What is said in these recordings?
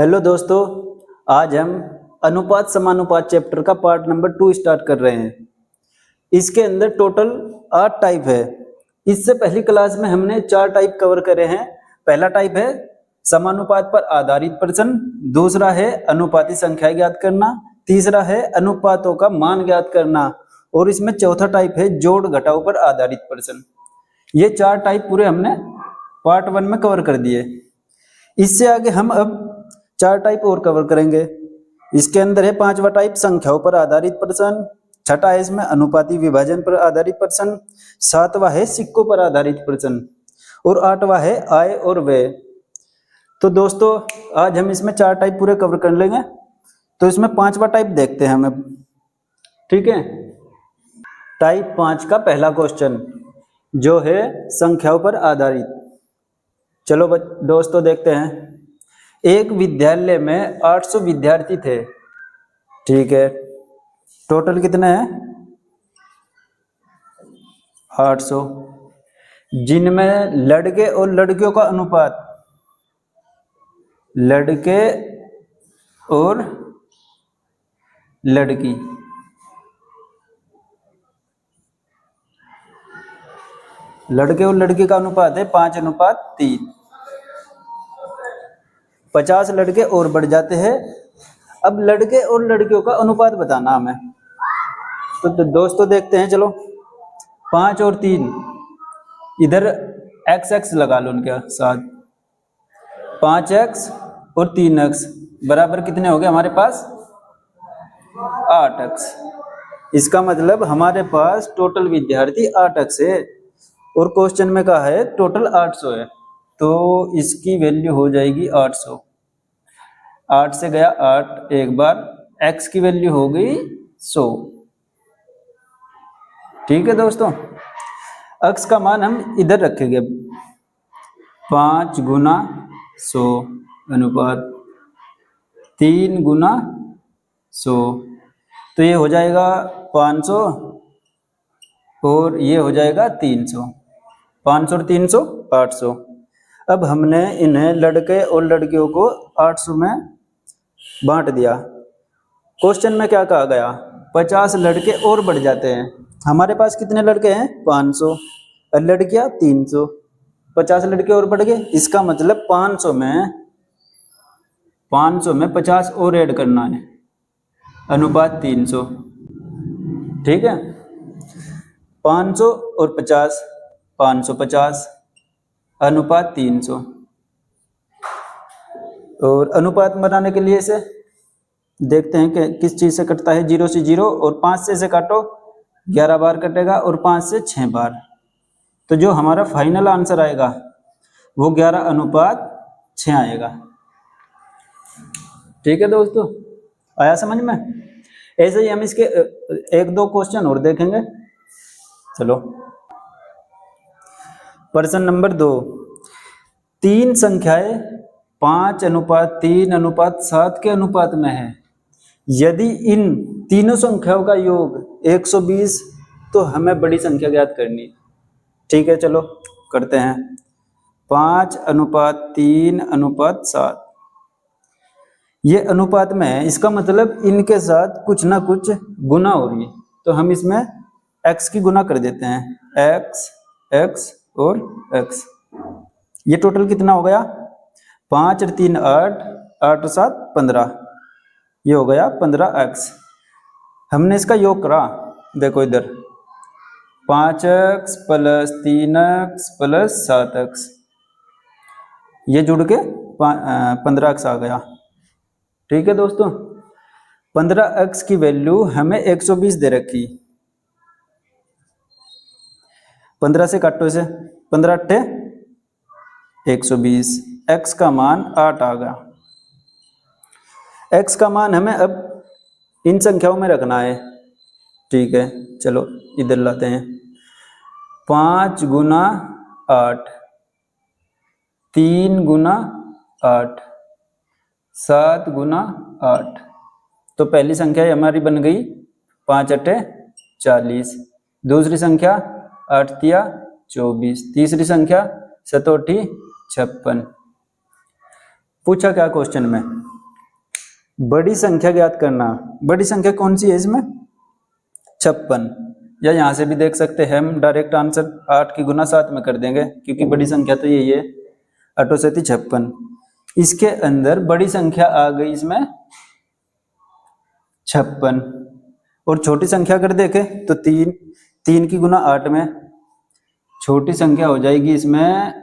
Hello दोस्तों, आज हम अनुपात समानुपात चैप्टर का पार्ट नंबर 2 स्टार्ट कर रहे हैं। इसके अंदर टोटल 8 टाइप है। इससे पहली क्लास में हमने 4 टाइप कवर करे हैं। पहला टाइप है समानुपात पर आधारित प्रश्न, दूसरा है अनुपाती संख्या ज्ञात करना, तीसरा है अनुपातों का मान ज्ञात करना और इसमें चौथा टाइप है जोड़ घटाव पर आधारित प्रश्न। ये 4 टाइप पूरे हमने पार्ट 1 में कवर कर दिए। इससे आगे हम अब 4 टाइप और कवर करेंगे। इसके अंदर है 5वां टाइप संख्याओं पर आधारित प्रश्न, छठा है इसमें अनुपाती विभाजन पर आधारित प्रश्न, 7वां है सिक्कों पर आधारित प्रश्न और 8वां है आय और व्यय। तो दोस्तों आज हम इसमें 4 टाइप पूरे कवर कर लेंगे। तो इसमें 5वां टाइप देखते हैं हम अब, ठीक है। टाइप 5 का पहला क्वेश्चन जो है संख्याओं पर आधारित। चलो दोस्तों देखते हैं। एक विद्यालय में 800 विद्यार्थी थे, ठीक है। टोटल कितने हैं? 800, जिनमें लड़के और लड़कियों का अनुपात, लड़के और लड़की, लड़के और लड़की का अनुपात है 5:3। 50 लड़के और बढ़ जाते हैं। अब लड़के और लड़कियों का अनुपात बताना हमें। तो दोस्तों देखते हैं, चलो 5 और 3 इधर x लगा लो उनके साथ। 5x और 3x बराबर कितने हो गए हमारे पास? 8x। इसका मतलब हमारे पास टोटल विद्यार्थी 8x है और क्वेश्चन में कहा है टोटल 800 है, तो इसकी वैल्यू हो जाएगी 800। 8 से गया 8 एक बार, x की वैल्यू हो गई 100, ठीक है दोस्तों। x का मान हम इधर रखेंगे, 5 गुना 100 अनुपात 3 गुना 100, तो ये हो जाएगा 500 और ये हो जाएगा 300। 500 और 300 800। अब हमने इन्हें लड़के और लड़कियों को 800 में बांट दिया। क्वेश्चन में क्या कहा गया? 50 लड़के और बढ़ जाते हैं। हमारे पास कितने लड़के हैं? 500 और लड़कियां 300। 50 लड़के और बढ़ गए, इसका मतलब 500 में 50 और ऐड करना है, अनुपात 300, ठीक है। 500 और 50 550 अनुपात 300। और अनुपात बनाने के लिए इसे देखते हैं कि किस चीज से कटता है। 0 से 0 और 5 से इसे काटो, 11 बार कटेगा और 5 से 6 बार। तो जो हमारा फाइनल आंसर आएगा वो 11:6 आएगा, ठीक है दोस्तों। आया समझ में? ऐसे ही हम इसके 1-2 क्वेश्चन और देखेंगे। चलो प्रश्न नंबर 2। 3 संख्याएं 5:3:7 के अनुपात में है। यदि इन तीनों संख्याओं का योग 120 तो हमें बड़ी संख्या ज्ञात करनी है, ठीक है। चलो करते हैं। 5:3:7 ये अनुपात में है, इसका मतलब इनके साथ कुछ ना कुछ गुना हो रही है, तो हम इसमें x की गुना कर देते हैं। x और x, ये टोटल कितना हो गया? 5 और 3 8, 8 और 7 15, ये हो गया 15x। हमने इसका योग करा, देखो इधर 5x + 3x + 7x, ये जुड़ के 15x आ गया, ठीक है दोस्तों। 15x की वैल्यू हमें 120 दे रखी। 15 से काटो इसे, 15 × 8 = 120। x का मान 8 आ गया। x का मान हमें अब इन संख्याओं में रखना है, ठीक है। चलो इधर लाते हैं। 5 गुना 8, 3 गुना 8, 7 गुना 8, तो पहली संख्या हमारी बन गई 5 × 8 = 40। दूसरी संख्या 8 × 3 = 24। तीसरी संख्या 7 × 8 = 56। पूछा क्या क्वेश्चन में? बड़ी संख्या ज्ञात करना। बड़ी संख्या कौन सी है इसमें? 56। या यहाँ से भी देख सकते हैं हम, डायरेक्ट आंसर 8 की गुना 7 में कर देंगे, क्योंकि बड़ी संख्या तो यही है, 8 से 56। इसके अंदर बड़ी संख्या आ गई इसमें 56, और छोटी संख्या अगर देखें तो 3 की गुना 8 में छोटी संख्या हो जाएगी इसमें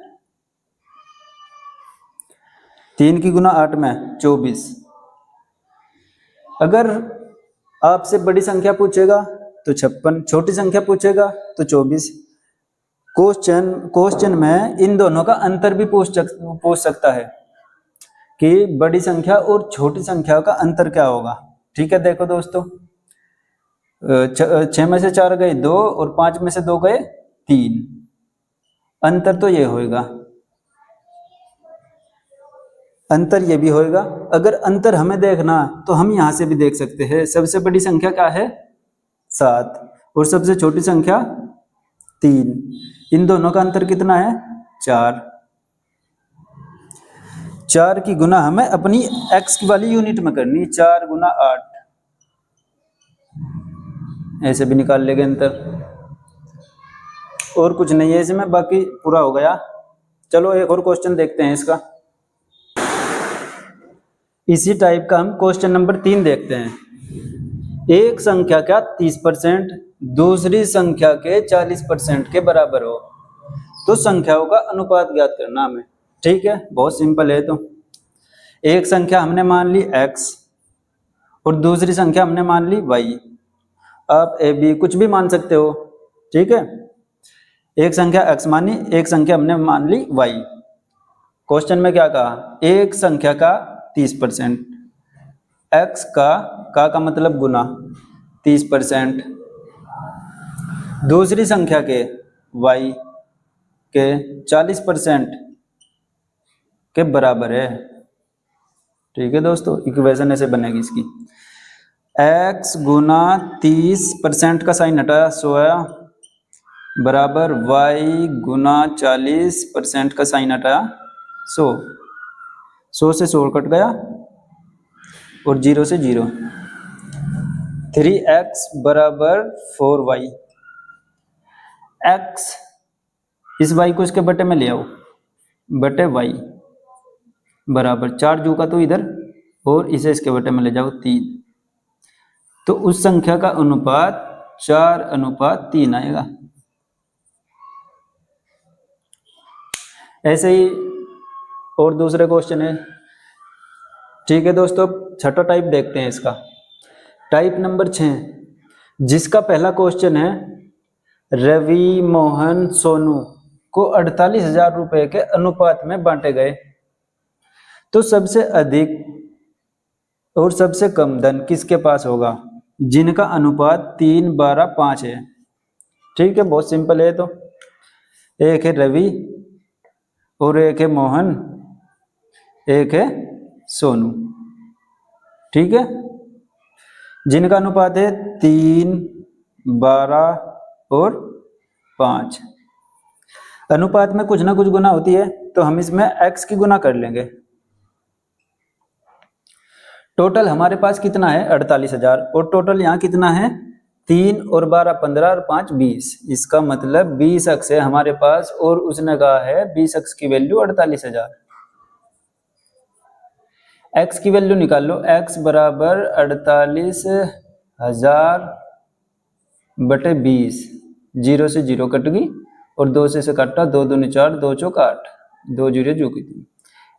3 की गुना 8 में 24। अगर आपसे बड़ी संख्या पूछेगा तो 56, छोटी संख्या पूछेगा तो 24। क्वेश्चन में इन दोनों का अंतर भी पूछ सकता है कि बड़ी संख्या और छोटी संख्या का अंतर क्या होगा। ठीक है, देखो दोस्तों, 6 में से 4 गए 2 और 5 में से 2 गए 3। अंतर तो ये होएगा, अंतर ये भी होएगा। अगर अंतर हमें देखना तो हम यहां से भी देख सकते हैं। सबसे बड़ी संख्या क्या है? 7, और सबसे छोटी संख्या 3। इन दोनों का अंतर कितना है? 4। 4 की गुना हमें अपनी x की वाली यूनिट में करनी, 4 गुना 8, ऐसे भी निकाल लेंगे अंतर। और कुछ नहीं है इसमें, बाकी पूरा हो गया। चलो एक और क्वेश्चन देखते हैं इसका। इसी टाइप का हम क्वेश्चन नंबर 3 देखते हैं। एक संख्या का 30% दूसरी संख्या के 40% के बराबर हो तो संख्याओं का अनुपात ज्ञात करना हमें। ठीक है, बहुत सिंपल है। तो एक संख्या हमने मान ली x और दूसरी संख्या हमने मान ली y। आप ए बी कुछ भी मान सकते हो। ठीक है, एक संख्या x मानी, एक संख्या हमने मान ली y। क्वेश्चन में क्या कहा? एक संख्या का 30%, x का मतलब गुना 30%, दूसरी संख्या के y के 40% के बराबर है। ठीक है दोस्तों, इक्वेशन ऐसे बनेगी इसकी। x गुना 30% का साइन हटाया 100 आया, बराबर y गुना 40% का साइन हटाया 100। 100 से 100 कट गया और 0 से 0। 3x बराबर 4y। x इस y को इसके बटे में ले आओ, बटे y बराबर 4 जू का तो इधर, और इसे इसके बटे में ले जाओ 3। तो उस संख्या का अनुपात 4:3 आएगा। ऐसे ही और दूसरे क्वेश्चन है। ठीक है दोस्तों, छठा टाइप देखते हैं इसका। टाइप नंबर 6, जिसका पहला क्वेश्चन है रवि, मोहन, सोनू को 48,000 रुपए के अनुपात में बांटे गए तो सबसे अधिक और सबसे कम धन किसके पास होगा, जिनका अनुपात 3:5 है। ठीक है, बहुत सिंपल है। तो एक है रवि और एक है मोहन, एक है सोनू। ठीक है, जिनका अनुपात है 3, 12 और 5। अनुपात में कुछ ना कुछ गुना होती है, तो हम इसमें x की गुना कर लेंगे। टोटल हमारे पास कितना है? 48,000, और टोटल यहाँ कितना है? 3 और 12 15 और 5 20। इसका मतलब 20 अक्ष है हमारे पास, और उसने कहा है 20 अक्ष की वैल्यू 48,000। x की वैल्यू निकाल लो। x बराबर 48,000 बटे 20। 0 से 0 कट गई और 2 से काटा, 2 दूनी 4, 2 चौक 8, 2 जीरो जो की 3।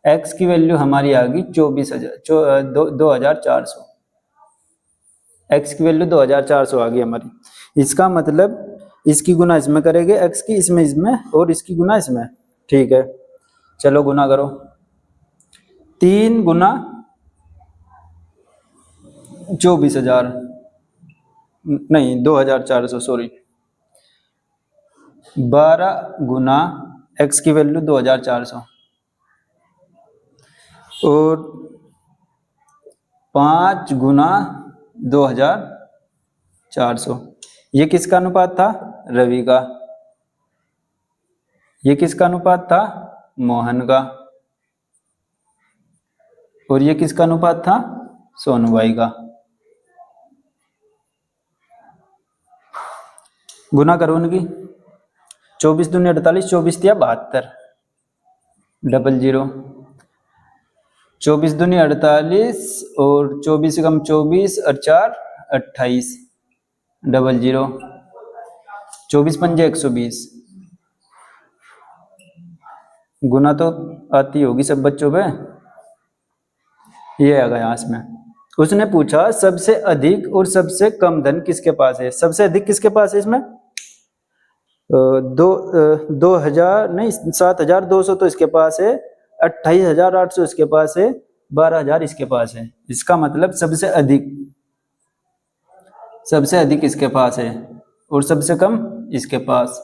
x की वैल्यू हमारी आ गई 24,400। x की वैल्यू 2400 आ गई हमारी। इसका मतलब इसकी गुना इसमें करेंगे, x की इसमें और इसकी गुना इसमें। ठीक है, चलो गुना करो। 3 गुना 24,000 नहीं 2,400, सॉरी। 12 गुना x की वैल्यू 2,400 और 5 गुना 2,400। ये किसका अनुपात था? रवि का। ये किसका अनुपात था? मोहन का। और ये किसका अनुपात था? सोनू भाई का। गुना करो उनकी, 24 दूनी 48, 24 दिया 72, 00, 24 दूनी 48 और 24 से कम 24 और 4 28, 00, 24 पंजे 120। गुना तो आती होगी सब बच्चों पे, ये आ गया इसमें। उसने पूछा सबसे अधिक और सबसे कम धन किसके पास है। सबसे अधिक किसके पास है इसमें, 2000 नहीं 7200 तो इसके पास है, 28,800 इसके पास है, 12,000 इसके पास है। इसका मतलब सबसे अधिक इसके पास है और सबसे कम इसके पास,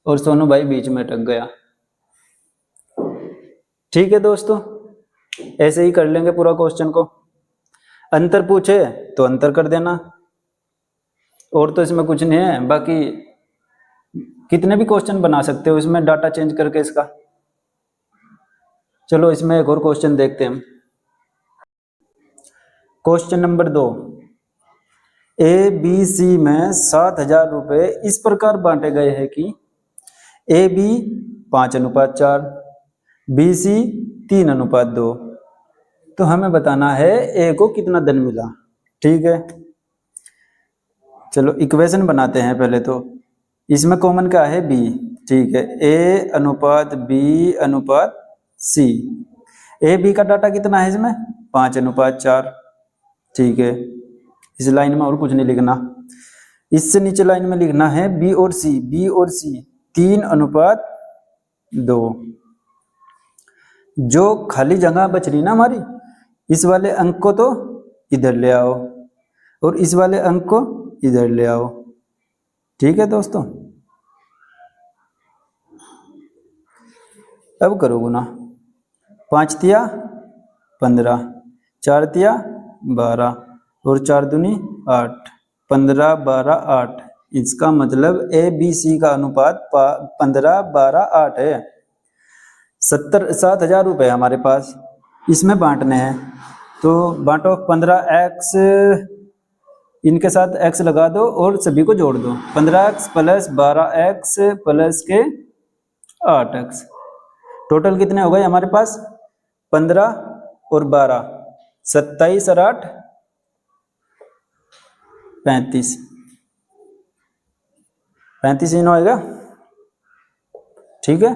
और सोनू भाई बीच में अटक गया। ठीक है दोस्तों, ऐसे ही कर लेंगे पूरा क्वेश्चन को। अंतर पूछे तो अंतर कर देना, और तो इसमें कुछ नहीं है। बाकी कितने भी क्वेश्चन बना सकते हो इसमें डाटा चेंज करके इसका। चलो इसमें एक और क्वेश्चन देखते हैं हम। Question number 2, A B C में 7,000 रुपये इस प्रकार बांटे गए हैं कि ए बी 5:4, बी सी 3:2। तो हमें बताना है ए को कितना धन मिला। ठीक है, चलो इक्वेशन बनाते हैं पहले तो। इसमें कॉमन क्या है, बी। ठीक है, ए अनुपात बी अनुपात सी। ए बी का डाटा कितना है इसमें, 5:4। ठीक है, इस लाइन में और कुछ नहीं लिखना। इससे नीचे लाइन में लिखना है बी और सी। बी और सी 3:2। जो खाली जगह बच रही ना हमारी, इस वाले अंक को तो इधर ले आओ और इस वाले अंक को इधर ले आओ। ठीक है दोस्तों, अब करो गुना। 5 तिया 15, 4 तिया 12 और 4 दूनी 8, 15 12 8। इसका मतलब ए बी सी का अनुपात 15 12 8 है। 7,000 रुपये हमारे पास, इसमें बांटने हैं। तो बांटो, 15x इनके साथ x लगा दो और सभी को जोड़ दो। 15x प्लस 12x प्लस के 8x, टोटल कितने हो गए हमारे पास, 15 और 12, 27 और 8 35, 35 इन होएगा। ठीक है,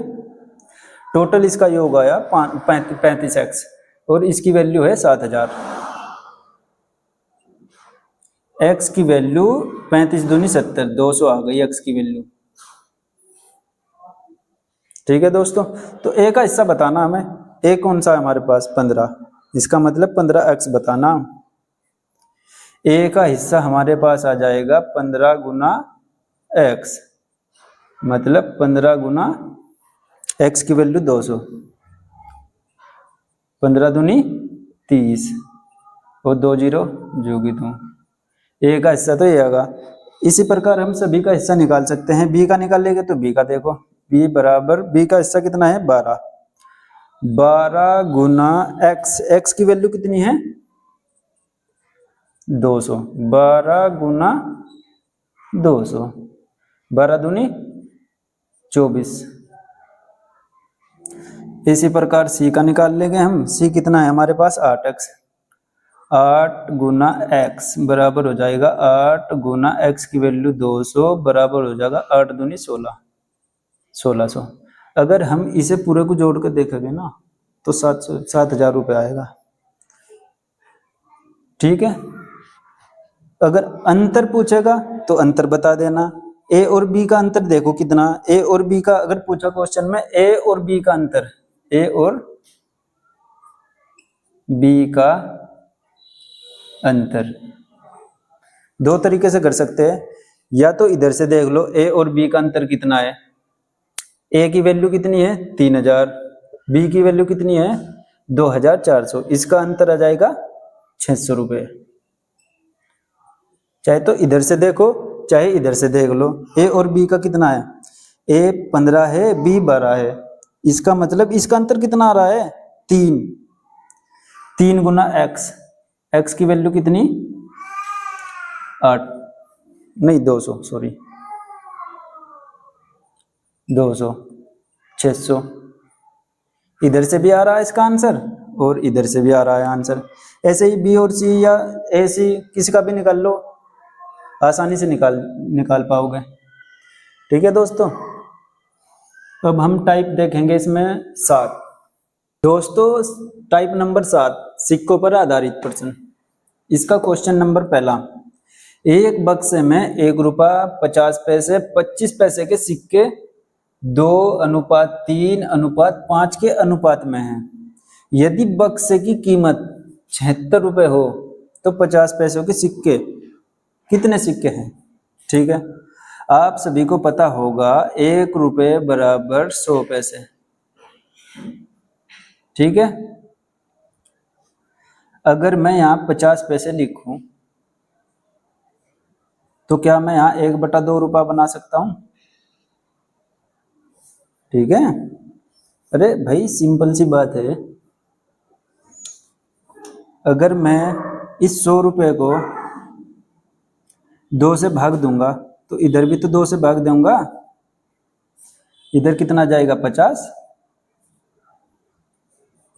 टोटल इसका ये होगा यार 35x और इसकी वैल्यू है 7,000। x की वैल्यू 35 दूनी 70, 200 आ गई x की वैल्यू। ठीक है दोस्तों, तो a का हिस्सा बताना हमें। a कौन सा है हमारे पास, 15। इसका मतलब 15x बताना। a का हिस्सा हमारे पास आ जाएगा 15 गुना x, मतलब 15 गुना x की वैल्यू 200, 15 दूनी 30 और 2 जीरो जोगी 2। a का हिस्सा तो ये आएगा। इसी प्रकार हम सभी का हिस्सा निकाल सकते हैं। b का निकाल लेंगे तो b का देखो, b बराबर, b का हिस्सा कितना है 12, 12 गुना x, x की वैल्यू कितनी है 200, 12 गुना 200, 12 दूनी 24। इसी प्रकार c का निकाल लेंगे हम। c कितना है हमारे पास 8x, 8 गुना x बराबर हो जाएगा 8 गुना x की वैल्यू 200 बराबर हो जाएगा 8 दूनी 16, 1600। अगर हम इसे पूरे को जोड़ कर देखेंगे ना तो 7,000 रुपये आएगा। ठीक है, अगर अंतर पूछेगा तो अंतर बता देना। a और b का अंतर देखो कितना, a और b का अगर पूछा क्वेश्चन में a और b का अंतर, a और b का अंतर दो तरीके से कर सकते हैं। या तो इधर से देख लो a और b का अंतर कितना है। a की वैल्यू कितनी है 3,000, b की वैल्यू कितनी है 2,400। इसका अंतर आ जाएगा 600 रुपये। चाहे तो इधर से देखो चाहे इधर से देख लो। a और b का कितना है, a 15 है b 12 है। इसका मतलब इसका अंतर कितना आ रहा है 3। 3 गुना एक्स, एक्स की वैल्यू कितनी 8 नहीं 200 सॉरी 200 600। इधर से भी आ रहा है इसका आंसर और इधर से भी आ रहा है आंसर। ऐसे ही बी और सी या ए सी किसी का भी निकाल लो, आसानी से निकाल पाओगे। ठीक है दोस्तों, अब हम टाइप देखेंगे इसमें 7। दोस्तों टाइप नंबर 7 सिक्कों पर आधारित प्रश्न। इसका क्वेश्चन नंबर पहला, एक बक्से में 1 रुपया 50 पैसे 25 पैसे के सिक्के 2:3:5 के अनुपात में हैं। यदि बक्से की कीमत 76 रुपये हो तो 50 पैसों के सिक्के कितने सिक्के हैं? ठीक है, आप सभी को पता होगा 1 रुपये बराबर 100 पैसे। ठीक है, अगर मैं यहाँ 50 पैसे लिखूं तो क्या मैं यहाँ 1/2 रुपया बना सकता हूं? ठीक है, अरे भाई सिंपल सी बात है। अगर मैं इस 100 रुपये को 2 से भाग दूंगा तो इधर भी तो 2 से भाग दूंगा, इधर कितना जाएगा 50।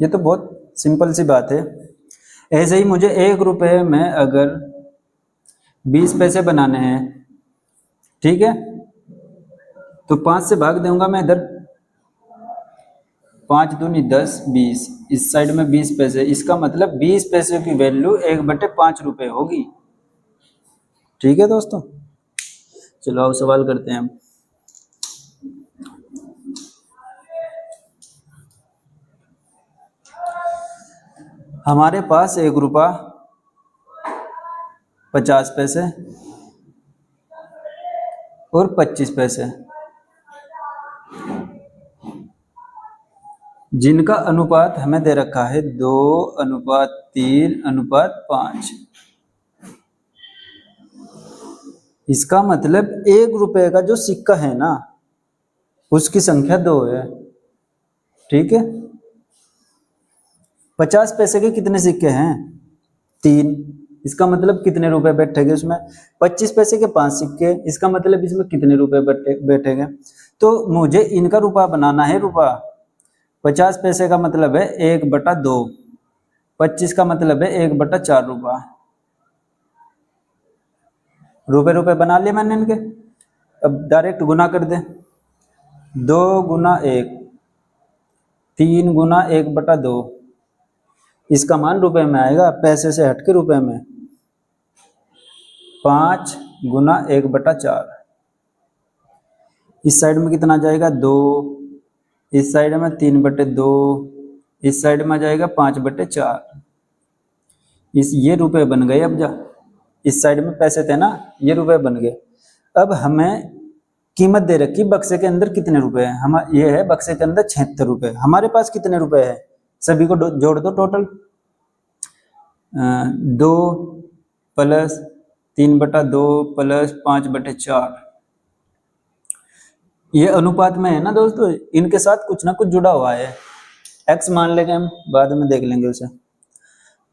ये तो बहुत सिंपल सी बात है। ऐसे ही मुझे 1 रुपये में अगर 20 पैसे बनाने हैं, ठीक है, तो 5 से भाग दूंगा मैं इधर, 5 दूनी 10 20, इस साइड में 20 पैसे, इसका मतलब 20 पैसे की वैल्यू 1/5 रुपये होगी। ठीक है दोस्तों, चलो अब सवाल करते हैं हम। हमारे पास 1 रुपया 50 पैसे और 25 पैसे, जिनका अनुपात हमें दे रखा है 2:3:5। इसका मतलब 1 रुपये का जो सिक्का है ना उसकी संख्या 2 है। ठीक है, 50 पैसे के कितने सिक्के हैं? 3। इसका मतलब कितने रुपए बैठेंगे उसमें? 25 पैसे के 5 सिक्के, इसका मतलब इसमें कितने रुपए बैठेंगे? तो मुझे इनका रुपया बनाना है। रुपया 50 पैसे का मतलब है 1/2, 25 का मतलब है 1/4 रुपया। रुपए बना लिए मैंने इनके। अब डायरेक्ट गुना कर दे, 2 गुना 1 3 गुना 1/2, इसका मान रुपए में आएगा, पैसे से हट के रुपए में। 5 गुना 1/4, इस साइड में कितना जाएगा 2, इस साइड में 3/2, इस साइड में जाएगा 5/4। ये रुपए बन गए। अब जा इस साइड में पैसे थे ना, ये रुपए बन गए। अब हमें कीमत दे रखी बक्से के अंदर कितने रुपए हैं। हम ये है बक्से के अंदर 76 रुपए। हमारे पास कितने रुपए हैं? सभी को जोड़ दो टोटल। 2 प्लस 3/2 प्लस 5/4, ये अनुपात में है ना दोस्तों, इनके साथ कुछ ना कुछ जुड़ा हुआ है। x मान लेंगे हम, बाद में देख लेंगे उसे।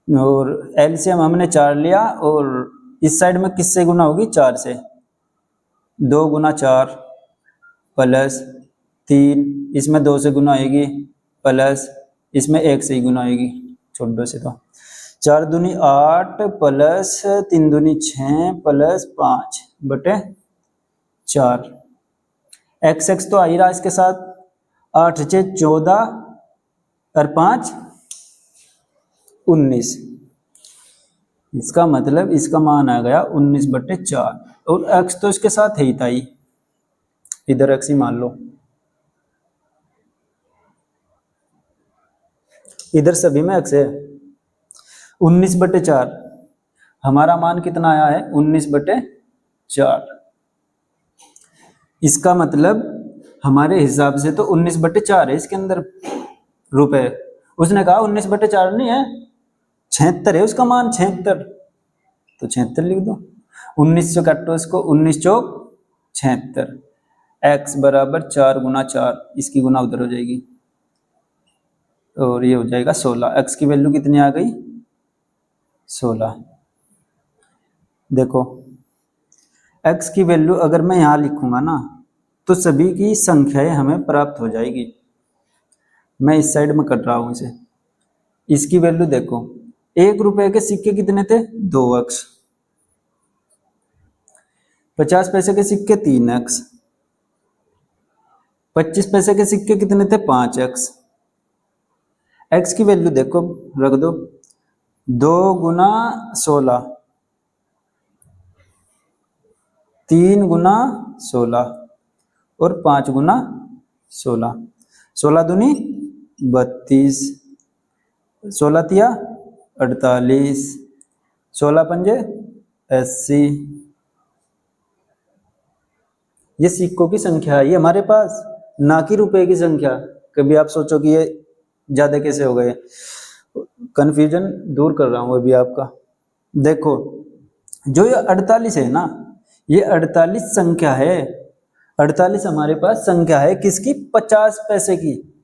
और एलसीएम हमने 4 लिया, और इस साइड में किससे गुना होगी? 4 से। 2 गुना 4 प्लस 3, इसमें 2 से गुना होगी, प्लस इसमें 1 से ही गुना होगी, छोटे से। तो 4 दूनी 8 प्लस 3 दूनी 6 प्लस 5/4। x तो आ ही रहा इसके साथ। 8 से 14 और 5 19, इसका मतलब इसका मान आ गया 19/4। और x तो इसके साथ है ही था ही, इधर x ही मान लो। इधर सभी में x है। 19/4, हमारा मान कितना आया है? 19/4। इसका मतलब हमारे हिसाब से तो 19/4 है इसके अंदर रुपए। उसने कहा 19/4 नहीं है, 76 है उसका मान, 76, तो 76 लिख दो। 19 से काटो इसको, 19 चौक 76। x बराबर 4 गुना 4, इसकी गुना उधर हो जाएगी। और ये हो जाएगा 16। x की वैल्यू कितनी आ गई? 16। देखो x की वैल्यू अगर मैं यहाँ लिखूंगा ना तो सभी की संख्याएं हमें प्राप्त हो जाएगी। मैं इस साइड में कट रहा हूं इसे। इसकी वैल्यू देखो, 1 रुपए के सिक्के कितने थे? 2x। 50 पैसे के सिक्के 3x। 25 पैसे के सिक्के कितने थे? 5x। x की वैल्यू देखो, रख दो, 2 गुना 16, 3 गुना 16 और 5 गुना 16। 16 दूनी 32, 16 तिया 48, 16 पंजे 80। ये सिक्कों की संख्या है ये हमारे पास, ना कि रुपए की संख्या। कभी आप सोचो कि ये ज्यादा कैसे हो गए, कंफ्यूजन दूर कर रहा हूं अभी आपका। देखो जो ये 48 है ना, ये 48 संख्या है। 48 हमारे पास संख्या है किसकी? 50 पैसे की।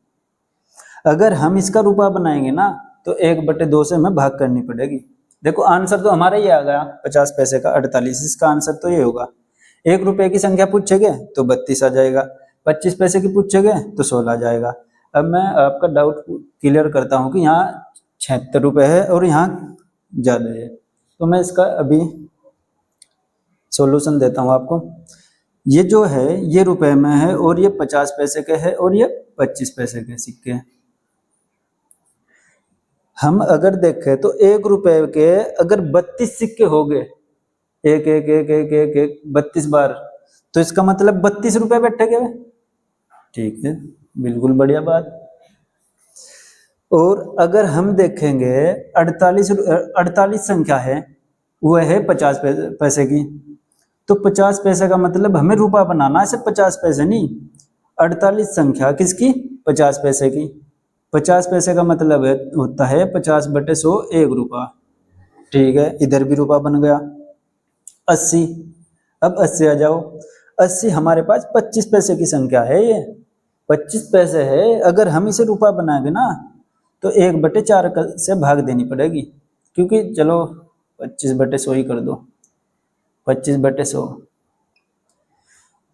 अगर हम इसका रुपया बनाएंगे ना तो 1/2 से हमें भाग करनी पड़ेगी। देखो आंसर तो हमारा ही आ गया 50 पैसे का 48, इसका आंसर तो ये होगा। 1 रुपए की संख्या पूछेगे तो 32 आ जाएगा, 25 पैसे की पूछेगे तो 16 आ जाएगा। अब मैं आपका डाउट क्लियर करता हूँ कि यहाँ 76 रुपए है और यहाँ ज्यादा है, तो मैं इसका अभी सॉल्यूशन देता हूँ आपको। ये जो है ये रुपए में है और ये 50 पैसे के है और ये 25 पैसे के सिक्के हैं। हम अगर देखें तो 1 रुपए के अगर 32 सिक्के हो गए, एक एक एक एक एक एक 32 बार, तो इसका मतलब 32 रुपए बैठेंगे। ठीक है, बिल्कुल बढ़िया बात। और अगर हम देखेंगे 48 संख्या है, वह है 50 पैसे की, तो 50 पैसे का मतलब हमें रुपया बनाना है, सिर्फ 50 पैसे नहीं। 48 संख्या किसकी? 50 पैसे की। 50 पैसे का मतलब होता है 50/100 1 रुपया। ठीक है, इधर भी रुपया बन गया। 80, अब 80 आ जाओ। 80 हमारे पास 25 पैसे की संख्या है, ये 25 पैसे है। अगर हम इसे रुपया बनाएंगे ना तो 1/4 से भाग देनी पड़ेगी, क्योंकि चलो 25/100 ही कर दो। 25/100,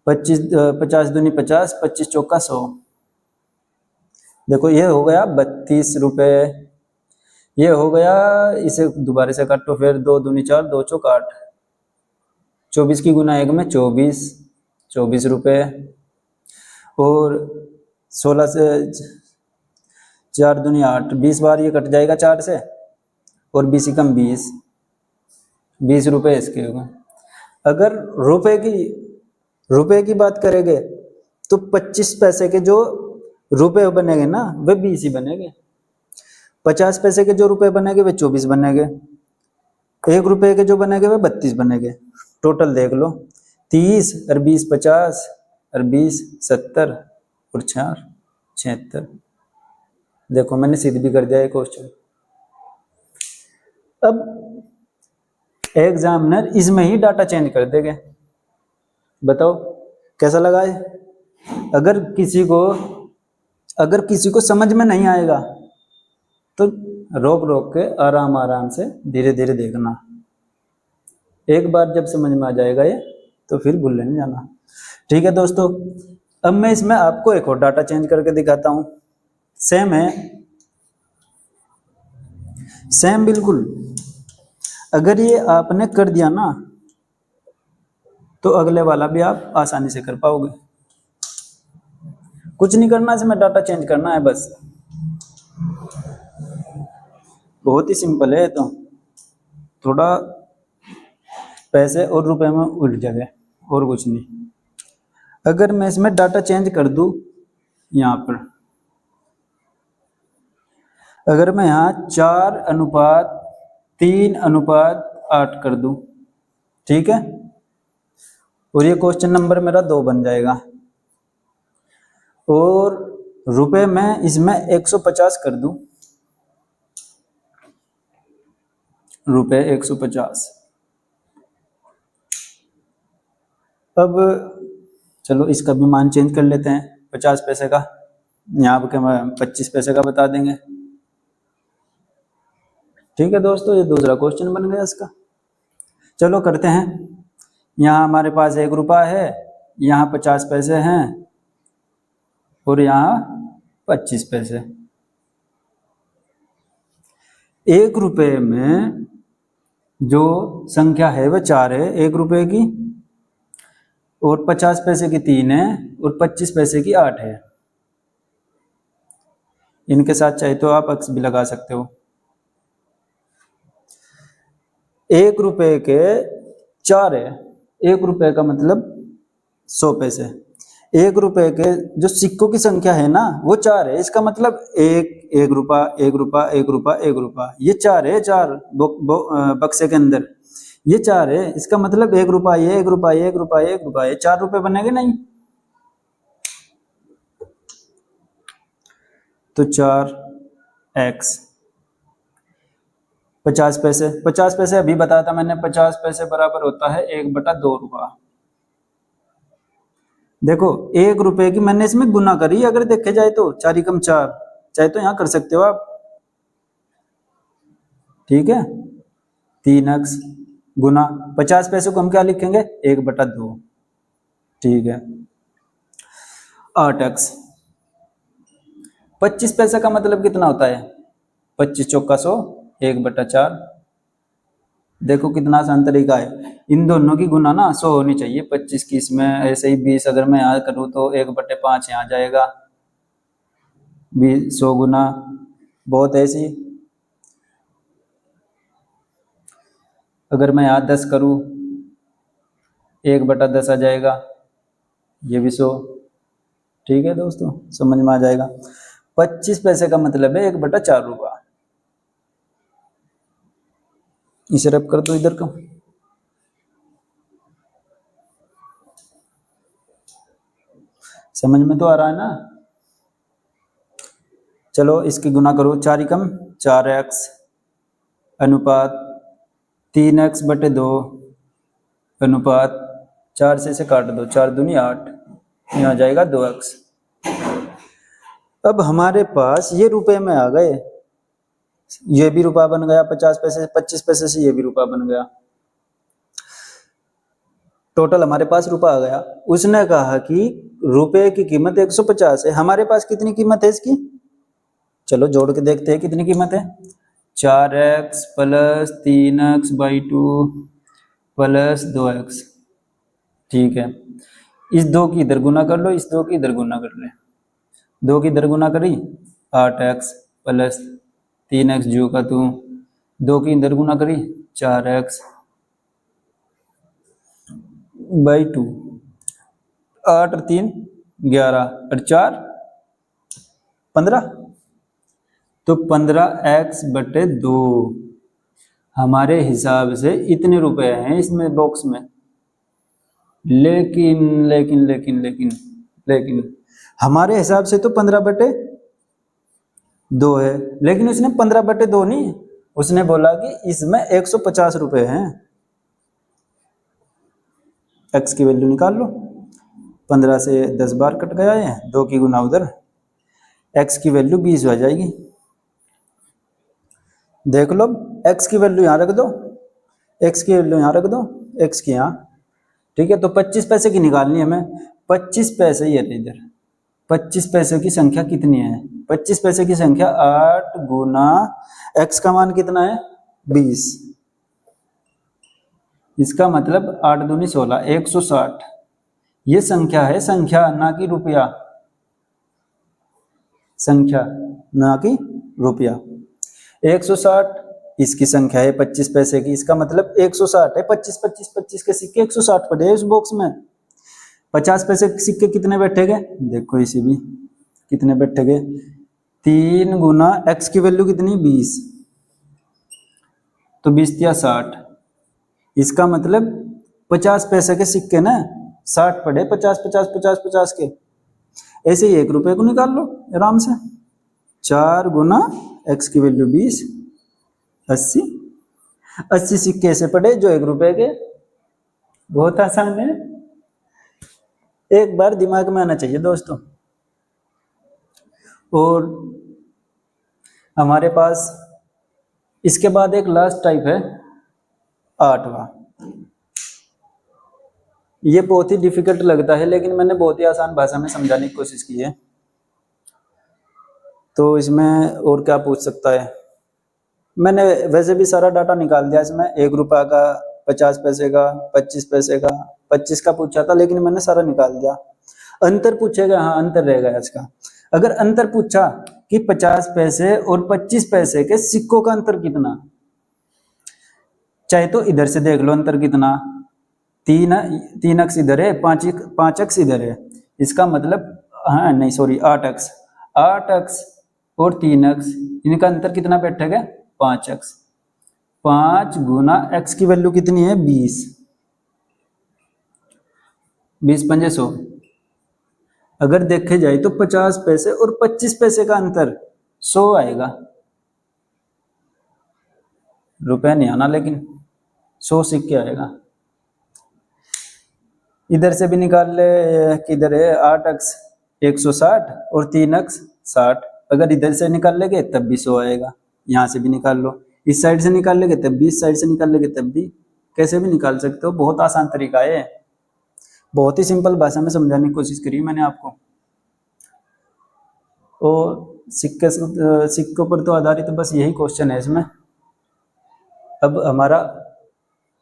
25 50 दूनी 50, 25 चौका 100। देखो ये हो गया 32 रुपए। ये हो गया, इसे दोबारा से काटो फिर, 2 दूनी 4, 2 चौक 8, 24 की गुना 1 में 24, 24 रुपए। और 16 से 4 दूनी 8, 20 बार ये कट जाएगा 4 से, और 20 कम 20, 20 रुपए इसके होंगे। अगर रुपए की बात करेंगे तो 25 पैसे के जो रुपए बनेंगे ना वे 20 ही बनेंगे। 50 पैसे के जो रुपए बनेंगे वे 24 बनेंगे। 1 रुपए के जो बनेंगे वे 32 बनेंगे। टोटल देख लो, 30 और 20 50 और 20 70 और 4 76। देखो मैंने सिद्ध भी कर दिया ये क्वेश्चन। अब एग्जामिनर इसमें ही डाटा चेंज कर देंगे। बताओ कैसा लगा है? अगर किसी को समझ में नहीं आएगा तो रोक रोक के आराम आराम से धीरे धीरे देखना। एक बार जब समझ में आ जाएगा ये तो फिर भूलने नहीं जाना। ठीक है दोस्तों, अब मैं इसमें आपको एक और डाटा चेंज करके दिखाता हूं। सेम है, सेम बिल्कुल। अगर ये आपने कर दिया ना तो अगले वाला भी आप आसानी से कर पाओगे। कुछ नहीं करना, इसमें डाटा चेंज करना है बस। बहुत ही सिंपल है, तो थोड़ा पैसे और रुपए में उलझ जाए और कुछ नहीं। अगर मैं इसमें डाटा चेंज कर दूं, यहाँ पर अगर मैं यहाँ 4:3:8 कर दूं, ठीक है, और ये क्वेश्चन नंबर मेरा 2 बन जाएगा। और रुपए में इसमें 150 कर दूं, रुपए 150। अब चलो इसका भी मान चेंज कर लेते हैं 50 पैसे का। यहाँ पे हम 25 पैसे का बता देंगे। ठीक है दोस्तों, ये दूसरा क्वेश्चन बन गया इसका। चलो करते हैं। यहाँ हमारे पास 1 रुपया है, यहाँ 50 पैसे हैं और यहाँ 25 पैसे। 1 रुपये में जो संख्या है वह 4 है 1 रुपये की, और 50 पैसे की 3 है, और 25 पैसे की 8 है। इनके साथ चाहे तो आप एक्स भी लगा सकते हो। 1 रुपये के 4 है, 1 रुपये का मतलब 100 पैसे। 1 रुपये के जो सिक्कों की संख्या है ना वो 4 है, इसका मतलब 1 रुपया 1 रुपया 1 रुपया 1 रुपया, ये 4 है। 4 बक्से के अंदर ये 4 है, इसका मतलब 1 रुपया 1 रुपया 1 रुपया 1 रुपया, ये 4 रुपये बनेंगे नहीं। तो 4x 50 पैसे, 50 पैसे अभी बताया था मैंने, 50 पैसे बराबर होता है 1/2 रुपया। देखो 1 रुपये की मैंने इसमें गुना करी, अगर देखे जाए तो 4 कम 4, चाहे तो यहाँ कर सकते हो आप। ठीक है, 3x गुना 50 पैसे को हम क्या लिखेंगे 1/2। ठीक है, 8x 25 पैसे का मतलब कितना होता है 25 चौका 100 1/4। देखो कितना आसान तरीका है, इन दोनों की गुना ना 100 होनी चाहिए। 25 की इसमें ऐसे ही 20 अगर मैं यहाँ करूँ तो 1/5 यहाँ जाएगा, 20 100 गुना बहुत ऐसी। अगर मैं यहाँ 10 करूँ 1/10 आ जाएगा, ये भी 100। ठीक है दोस्तों, समझ में आ जाएगा। 25 पैसे का मतलब है 1/4 रुपया। इसे रब कर दो इधर को। समझ में तो आ रहा है ना। चलो इसकी गुना करो, 4 कम 4x अनुपात 3x/2 अनुपात 4 से इसे काट दो, 4 दूनी 8, यहाँ जाएगा 2x। अब हमारे पास ये रुपए में आ गए, ये भी रुपया बन गया 50 पैसे, 25 पैसे से ये भी रुपया बन गया, टोटल हमारे पास रुपया आ गया। उसने कहा कि रुपए की कीमत 150 है, हमारे पास कितनी कीमत है इसकी, चलो जोड़ के देखते हैं कितनी कीमत है। 4x + 3x/2 + 2x। ठीक है, इस 2 की इधर गुना कर लो, इस 2 की इधर गुना कर ले। 2 की इधर गुना करी 8x + 3x जो का तू, 2 की इधर गुना करी 4x/2, 8 और 3 11 और 4 15, तो 15x/2 हमारे हिसाब से इतने रुपए हैं इसमें बॉक्स में। लेकिन लेकिन लेकिन लेकिन लेकिन हमारे हिसाब से तो 15/2 है, लेकिन उसने 15/2 नहीं, उसने बोला कि इसमें 150 रुपए हैं। x की वैल्यू निकाल लो, 15 से 10 बार कट गया है, 2 की गुना उधर, x की वैल्यू 20 हो जाएगी। देख लो, x की वैल्यू यहाँ रख दो, x की वैल्यू यहाँ रख दो, x की यहाँ। ठीक है, तो 25 पैसे की निकालनी है हमें। 25 पैसे ये इधर, 25 पैसे की संख्या कितनी है, 25 पैसे की संख्या 8 गुना x का मान कितना है 20, इसका मतलब 8 दूनी 16, 160। ये संख्या है, संख्या ना कि रुपया, संख्या ना कि रुपया। 160 इसकी संख्या है 25 पैसे की, इसका मतलब 160 है। 25 25 25 के सिक्के 160 पड़े हैं उस बॉक्स में। 50 पैसे के सिक्के कितने बैठे गए, देखो इसी भी कितने बैठे गए, 3 गुना x की वैल्यू कितनी 20, तो 20 या 60, इसका मतलब 50 पैसे के सिक्के ना 60 पड़े, 50 50 50 50 के। ऐसे ही 1 रुपये को निकाल लो आराम से, 4 गुना x की वैल्यू 20, 80, 80 सिक्के ऐसे पड़े जो 1 रुपये के। बहुत आसान है, एक बार दिमाग में आना चाहिए दोस्तों। और हमारे पास इसके बाद एक लास्ट टाइप है 8वां। ये बहुत ही डिफिकल्ट लगता है, लेकिन मैंने बहुत ही आसान भाषा में समझाने की कोशिश की है। तो इसमें और क्या पूछ सकता है, मैंने वैसे भी सारा डाटा निकाल दिया इसमें। 1 रुपया का, 50 पैसे का, 25 पैसे का, 25 का पूछा था, लेकिन मैंने सारा निकाल दिया। अंतर पूछेगा, हाँ अंतर रहेगा इसका। अगर अंतर पूछा कि 50 पैसे और 25 पैसे के सिक्कों का अंतर कितना, चाहे तो इधर से देख लो अंतर कितना, 3 अक्स इधर है, 5 अक्स इधर है, इसका मतलब, हाँ नहीं सॉरी 8 अक्स, 8 अक्स और 3 अक्स, इनका अंतर कितना बैठेगा, 5 अक्स। 5 गुना एक्स की वैल्यू कितनी है, 20, 20 पंजे 100। अगर देखे जाए तो 50 पैसे और 25 पैसे का अंतर 100 आएगा, रुपया नहीं आना, लेकिन 100 सिक्के आएगा। इधर से भी निकाल ले, किधर है 8 अक्स 160 और 3 अक्स 60, अगर इधर से निकाल लेंगे तब भी 100 आएगा। यहाँ से भी निकाल लो, इस साइड से निकाल लेंगे तब भी, इस साइड से निकाल लेंगे तब भी, कैसे भी निकाल सकते हो। बहुत आसान तरीका है, बहुत ही सिंपल भाषा में समझाने की कोशिश करी मैंने आपको। और सिक्कों पर तो आधारित बस यही क्वेश्चन है इसमें। अब हमारा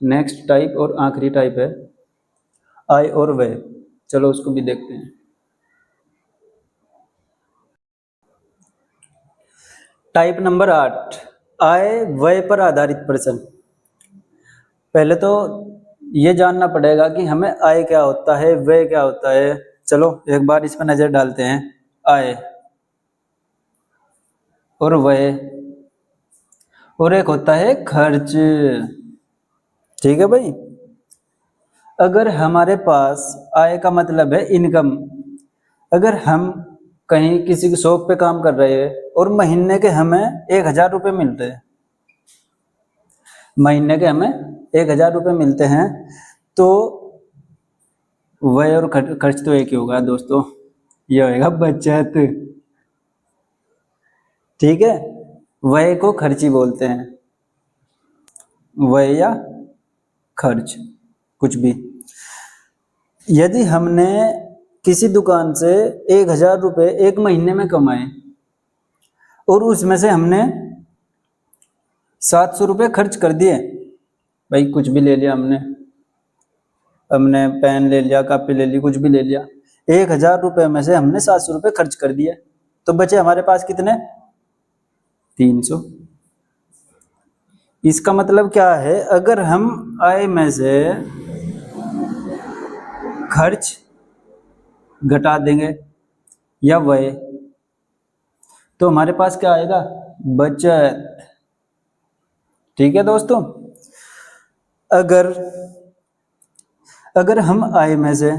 नेक्स्ट टाइप और आखिरी टाइप है आय और व्यय, चलो उसको भी देखते हैं। टाइप नंबर 8, आय व्यय पर आधारित प्रश्न। पहले तो ये जानना पड़ेगा कि हमें आय क्या होता है, व्यय क्या होता है। चलो एक बार इस पर नजर डालते हैं। आय और व्यय, और एक होता है खर्च। ठीक है भाई, अगर हमारे पास आय का मतलब है इनकम, अगर हम कहीं किसी की शॉप पे काम कर रहे हैं और महीने के हमें 1000 रुपये मिलते हैं, महीने के हमें 1000 रुपये मिलते हैं, तो व्यय और खर्च तो एक ही होगा दोस्तों, ये होएगा बचत। ठीक है, व्यय को खर्च ही बोलते हैं, व्यय या खर्च कुछ भी। यदि हमने किसी दुकान से 1000 रुपये एक महीने में कमाए और उसमें से हमने 700 रुपये खर्च कर दिए, भाई कुछ भी ले लिया हमने पेन ले लिया, कॉपी ले ली, कुछ भी ले लिया, 1000 रुपये में से हमने 700 रुपये खर्च कर दिए, तो बचे हमारे पास कितने, 300। इसका मतलब क्या है, अगर हम आय में से खर्च घटा देंगे या व्यय, तो हमारे पास क्या आएगा, बचत। ठीक है दोस्तों, अगर हम आय में से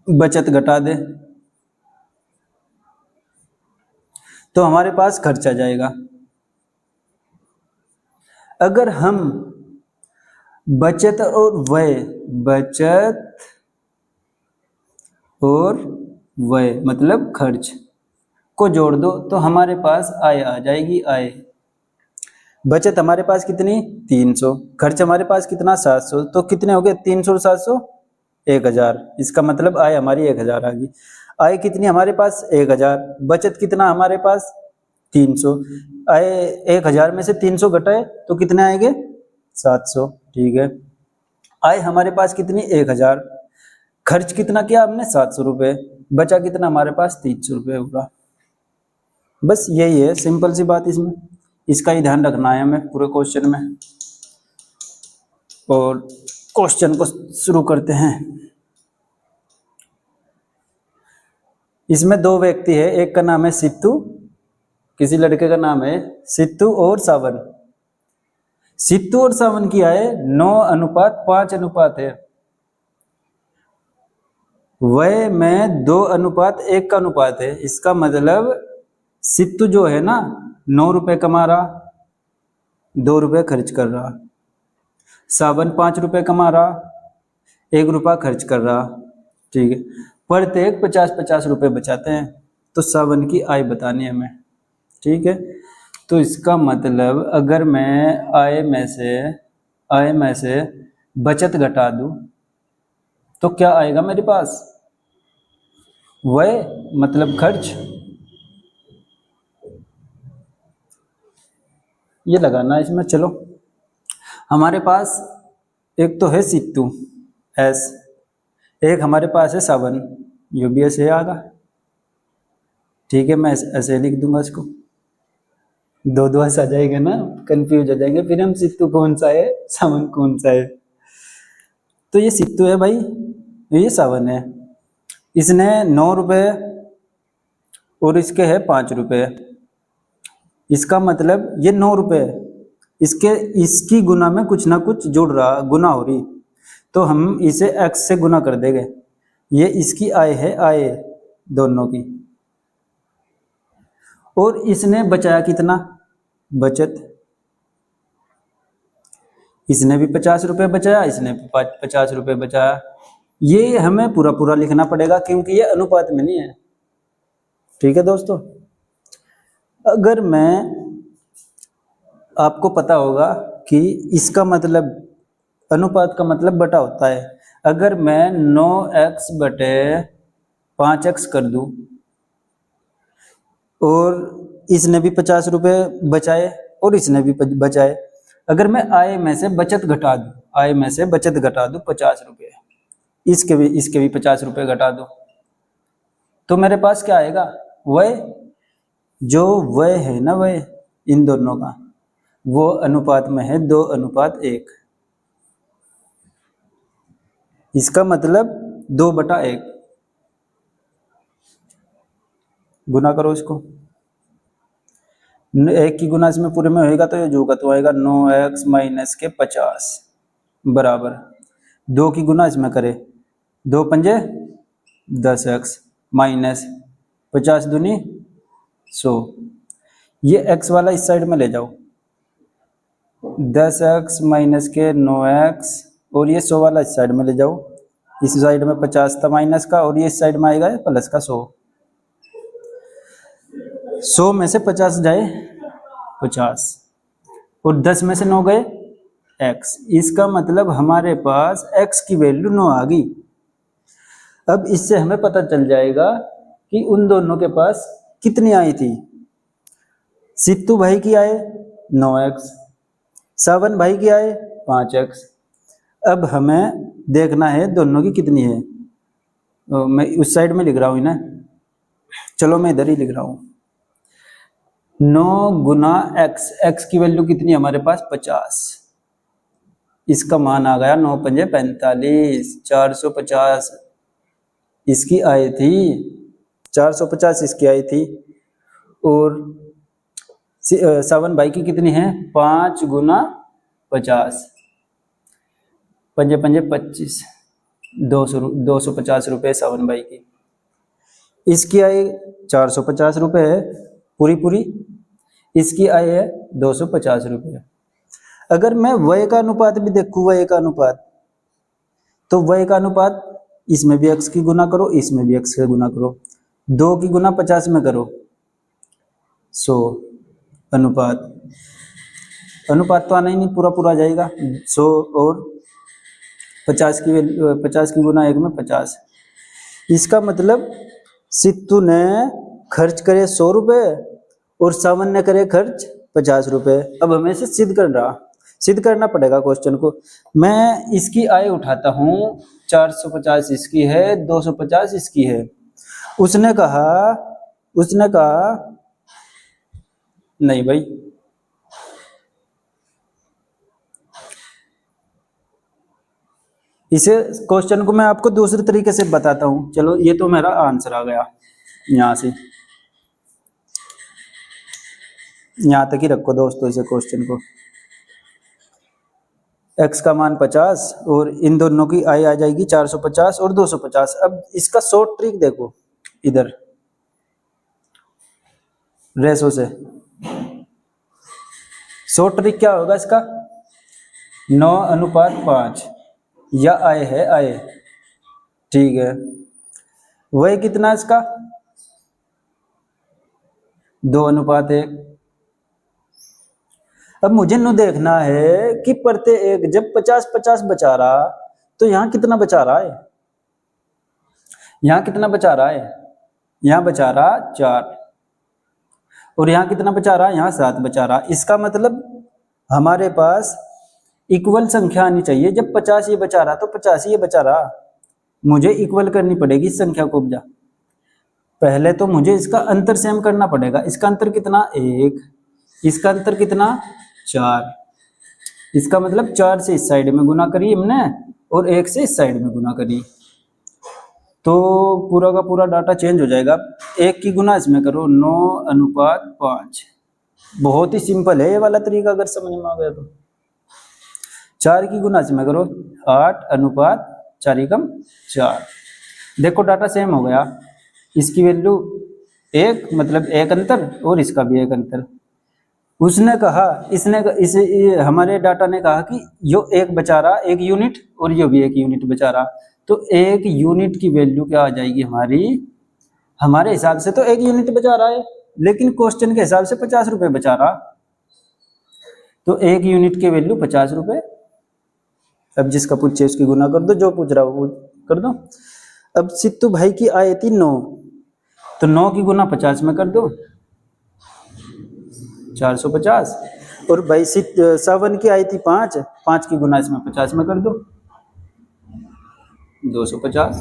बचत घटा दें तो हमारे पास खर्च आ जाएगा। अगर हम बचत और व्यय मतलब खर्च को जोड़ दो तो हमारे पास आय आ जाएगी, आय। बचत हमारे पास कितनी, 300, खर्च हमारे पास कितना, 700, तो कितने हो गए, 300 और 700, 1000। इसका मतलब आय हमारी 1000 आ गई। आय कितनी हमारे पास, 1000, बचत कितना हमारे पास, 300। आय 1000 में से 300 घटाए तो कितने आएंगे, 700। ठीक है, आय हमारे पास कितनी, 1000, खर्च कितना किया हमने, 700 रुपये, बचा कितना हमारे पास, 300 रुपये होगा। बस यही है, सिंपल सी बात इसमें, इसका ही ध्यान रखना है हमें पूरे क्वेश्चन में। और क्वेश्चन को शुरू करते हैं। इसमें 2 व्यक्ति है, एक का नाम है सिद्धू, किसी लड़के का नाम है सिद्धू और सावन। सिद्धू और सावन की आय 9:5 है, व्यय में 2:1 का अनुपात है। इसका मतलब सिद्धू जो है ना, 9 रुपये कमा रहा, 2 रुपये खर्च कर रहा, सावन 5 रुपये कमा रहा, 1 रुपया खर्च कर रहा। ठीक है, प्रत्येक 50-50 रुपए बचाते हैं। तो सावन की आय बतानी है हमें, ठीक है। तो इसका मतलब अगर मैं आय में से बचत घटा दूं तो क्या आएगा मेरे पास? व्यय मतलब खर्च। ये लगाना इसमें। चलो, हमारे पास एक तो है सित्तू एस, एक हमारे पास है सावन, यो भी ऐसे आएगा, ठीक है। मैं ऐसे लिख दूंगा इसको, दो दो ऐसा जाएगा ना, कंफ्यूज हो जाएंगे फिर हम, सित्तू कौन सा है सावन कौन सा है। तो ये सित्तू है भाई, ये सावन है। इसने 9 रुपए और इसके है 5 रुपए। इसका मतलब ये 9 रुपए है, इसके इसकी गुना में कुछ ना कुछ जुड़ रहा, गुना हो रही, तो हम इसे x से गुना कर देंगे। ये इसकी आय है, आय दोनों की। और इसने बचाया कितना? बचत। इसने भी 50 रुपए बचाया, इसने भी 50 रुपए बचाया। ये हमें पूरा पूरा लिखना पड़ेगा क्योंकि ये अनुपात में नहीं है, ठीक है दोस्तों। अगर मैं, आपको पता होगा कि इसका मतलब, अनुपात का मतलब बटा होता है। अगर मैं 9x बटे 5x कर दूं और इसने भी 50 रुपए बचाए और इसने भी बचाए, अगर मैं आय में से बचत घटा दूं, आय में से बचत घटा दूं 50 रुपए, इसके भी 50 रुपए घटा दूं, तो मेरे पास क्या आएगा? वह जो वह है ना, वह इन दोनों का, वो अनुपात में है 2:1। इसका मतलब 2/1। गुना करो इसको, एक की गुना इसमें पूरे में होएगा तो ये जो का तो आएगा 9x माइनस के 50 बराबर 2 की गुना इसमें करे, 2 पंजे 10x माइनस 50 दूनी 100। ये x वाला इस साइड में ले जाओ, 10x माइनस के 9x, और ये 100 वाला इस साइड में ले जाओ। इस साइड में 50 था माइनस का, और ये इस साइड में आएगा प्लस का 100। 100 में से 50 जाए 50, और 10 में से 9 गए x। इसका मतलब हमारे पास x की वैल्यू 9 आ गई। अब इससे हमें पता चल जाएगा कि उन दोनों के पास कितनी आई थी। सित्तू भाई की आए 9x, सावन भाई की आए 5x। अब हमें देखना है दोनों की कितनी है। मैं उस साइड में लिख रहा हूँ ना, चलो मैं इधर ही लिख रहा हूँ। 9 गुना x, x की वैल्यू कितनी है हमारे पास? 50। इसका मान आ गया 9 पंजे 45, 450 इसकी आई थी, 450 इसकी आई थी। और सावन भाई की कितनी है? 5 गुना 50, पंजे पंजे 25, 250 रुपये सावन भाई की। इसकी आय 450 रुपये है पूरी पूरी, इसकी आय है 250 रुपये। अगर मैं व्यय का अनुपात भी देखूँ, व्यय का अनुपात, तो व्यय का अनुपात इसमें भी x की गुना करो, इसमें भी x से गुना करो, 2 की गुना 50 में करो 100। अनुपात, अनुपात तो आना ही नहीं, पूरा पूरा आ जाएगा 100, और 50 की गुना 1 में 50। इसका मतलब सित्तू ने खर्च करे 100 रुपये और सावन ने करे खर्च 50 रुपये। अब हमें इसे सिद्ध करना पड़ेगा क्वेश्चन को। मैं इसकी आय उठाता हूँ, 450 इसकी है, 250 इसकी है। उसने कहा नहीं भाई, इसे क्वेश्चन को मैं आपको दूसरे तरीके से बताता हूँ। चलो, ये तो मेरा आंसर आ गया, यहाँ से यहाँ तक ही रखो दोस्तों इसे क्वेश्चन को। x का मान 50 और इन दोनों की आय आ जाएगी 450 और 250। अब इसका शॉर्ट ट्रिक देखो, इधर रेशो से शॉर्ट ट्रिक क्या होगा इसका? 9:5 या आय है आय, ठीक है। वही कितना है इसका 2:1। अब मुझे नु देखना है कि प्रत्येक जब 50-50 बचा रहा तो यहाँ कितना बचा रहा है, यहाँ कितना बचा रहा है, यहाँ बचा रहा 4 और यहाँ कितना बचा रहा है, यहाँ 7 बचा रहा। इसका मतलब हमारे पास इक्वल संख्या आनी चाहिए। जब 50 ये बचा रहा तो 50 ये बचा रहा, मुझे इक्वल करनी पड़ेगी इस संख्या को उपजा। पहले तो मुझे इसका अंतर सेम करना पड़ेगा। इसका अंतर कितना 1, इसका अंतर कितना 4। इसका मतलब 4 से इस साइड में गुना करी हमने और 1 से इस साइड में गुना करी, तो पूरा का पूरा डाटा चेंज हो जाएगा। 1 की गुना इसमें करो 9:5। बहुत ही सिंपल है ये वाला तरीका, अगर समझ में आ गया तो। 4 की गुना इसमें करो 8:4। देखो डाटा सेम हो गया, इसकी वैल्यू 1 मतलब 1 अंतर और इसका भी 1 अंतर। उसने कहा हमारे डाटा ने कहा कि यो 1 बचा रहा 1 यूनिट और यो भी 1 यूनिट बचा रहा, तो 1 यूनिट की वैल्यू क्या आ जाएगी हमारे हिसाब से तो 1 यूनिट बचा रहा है, लेकिन क्वेश्चन के हिसाब से 50 रुपए बचा रहा, तो 1 यूनिट की वैल्यू 50 रुपए। अब जिसका पूछे उसकी गुना कर दो, जो पूछ रहा वो कर दो। अब सित्तू भाई की आय थी 9, तो 9 की गुना 50 में कर दो 450, और भाई सावन की आई थी 5, 5 की गुना इसमें 50 में कर दो 250।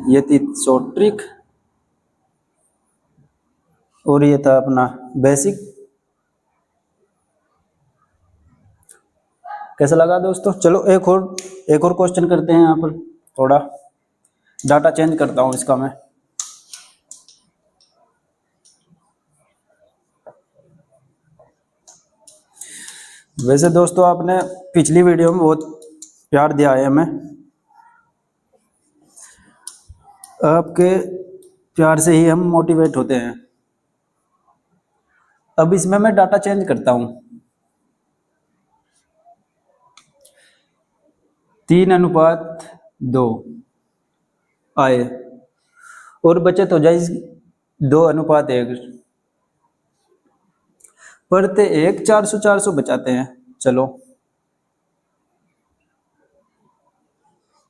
ये थी शॉर्ट ट्रिक और ये था अपना बेसिक। कैसा लगा दोस्तों? चलो एक और क्वेश्चन करते हैं। यहाँ पर थोड़ा डाटा चेंज करता हूँ इसका मैं। वैसे दोस्तों आपने पिछली वीडियो में बहुत प्यार दिया है हमें, आपके प्यार से ही हम मोटिवेट होते हैं। अब इसमें मैं डाटा चेंज करता हूँ। 3:2 आए और बचत हो जाए 2:1। प्रत्येक 400 बचाते हैं। चलो